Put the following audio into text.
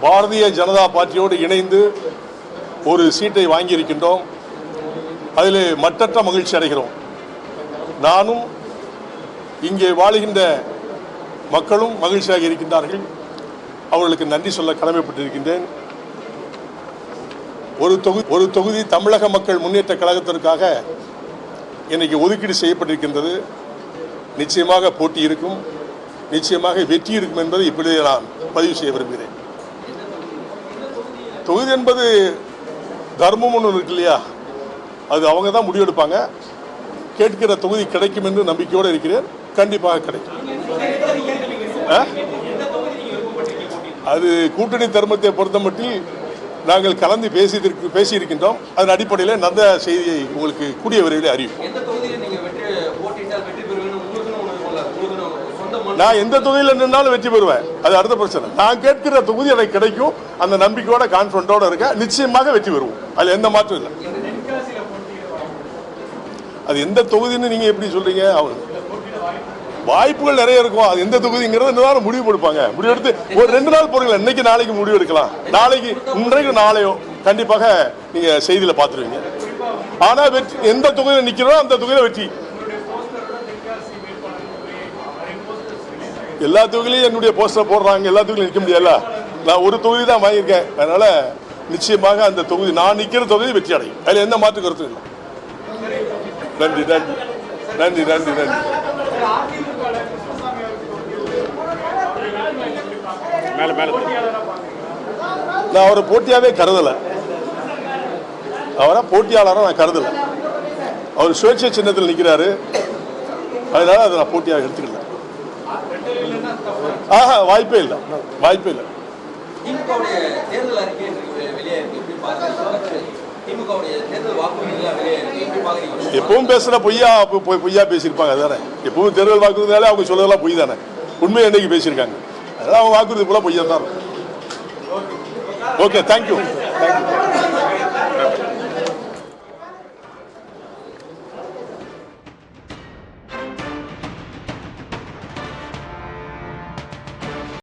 பாரதிய ஜனதா பார்ட்டியோடு இணைந்து ஒரு சீட்டை வாங்கியிருக்கின்றோம். அதில் மற்றற்ற மகிழ்ச்சி அடைகிறோம். நானும் இங்கே வாழுகின்ற மக்களும் மகிழ்ச்சியாக இருக்கின்றார்கள். அவர்களுக்கு நன்றி சொல்ல கடமைப்பட்டிருக்கின்றேன். ஒரு தொகுதி தமிழக மக்கள் முன்னேற்ற கழகத்திற்காக இன்னைக்கு ஒதுக்கீடு செய்யப்பட்டிருக்கின்றது. நிச்சயமாக போட்டி இருக்கும், நிச்சயமாக வெற்றி இருக்கும் என்பதை இப்படி நான் பதிவு செய்ய விரும்புகிறேன். தொகுதி என்பது தர்மம் ஒன்று இருக்கு இல்லையா, அது அவங்க தான் முடிவெடுப்பாங்க. கேட்கிற தொகுதி கிடைக்கும் என்று நம்பிக்கையோடு இருக்கிறேன். கண்டிப்பாக கிடைக்கும். அது கூட்டணி தர்மத்தை பொறுத்த மட்டில் நாங்கள் கலந்து பேசியிருக்கின்றோம். அதன் அடிப்படையில் நல்ல செய்தியை உங்களுக்கு கூடிய விரைவில் அறிவிப்போம். நான் எந்த தொகுதியில் நின்றாலும் வெற்றி பெறுவேன், அது அடுத்த பிரச்சனை. நான் கேட்கிற தொகுதி எனக்கு கிடைக்கும், அந்த நம்பிக்கையோட கான்ஃபிடண்டோட இருக்க நிச்சயமாக வெற்றி பெறுவோம். அதில் எந்த மாற்றம் இல்லை. அது எந்த தொகுதின்னு நீங்க எப்படி சொல்றீங்க? வாய்ப்புகள் நிறைய இருக்கும். அது எந்த தொகுதிங்கிறத முடிவு கொடுப்பாங்க. முடிவெடுத்து ஒரு 2 நாள் போறீங்களா, இன்னைக்கு நாளைக்கு முடிவு எடுக்கலாம். நாளைக்கு இன்றைக்கு நாளையோ கண்டிப்பாக நீங்க செய்தியில பாத்துருவீங்க. ஆனா வெற்றி எந்த தொகுதியில் நிக்கிறோம் அந்த தொகுதியில வெற்றி. எல்லா தொகுதியிலையும் என்னுடைய போஸ்டர் போடுறாங்க, எல்லா தொகுதியிலும் நிற்க முடியல. நான் ஒரு தொகுதி தான் வாங்கியிருக்கேன். அதனால நிச்சயமாக அந்த தொகுதி நான் நிற்கிற தொகுதி வெற்றி அடையும். அதில் எந்த மாற்று கருத்தும் இல்லை. நன்றி நன்றி நன்றி நன்றி நன்றி. நான் அவரை போட்டியாவே கருதலை. அவரை போட்டியாளராக நான் கருதலை. அவர் சுயேட்சை சின்னத்தில் நிற்கிறாரு, அதனால அதை நான் போட்டியாக எடுத்துக்கல. வாய்ப்பே இல்லை, வாய்ப்பே இல்லை. எப்பவும் பேசுற பொய்யா பேசியிருப்பாங்க. அதுதானே எப்பவும் தேர்தல் வாக்குறுதினாலே அவங்க சொல்றதெல்லாம் பொய் தானே. உண்மையை என்னைக்கு பேசியிருக்காங்க. அதெல்லாம் அவங்க வாக்குறுதி போல பொய்யா தான் இருக்கும். Okay, thank you.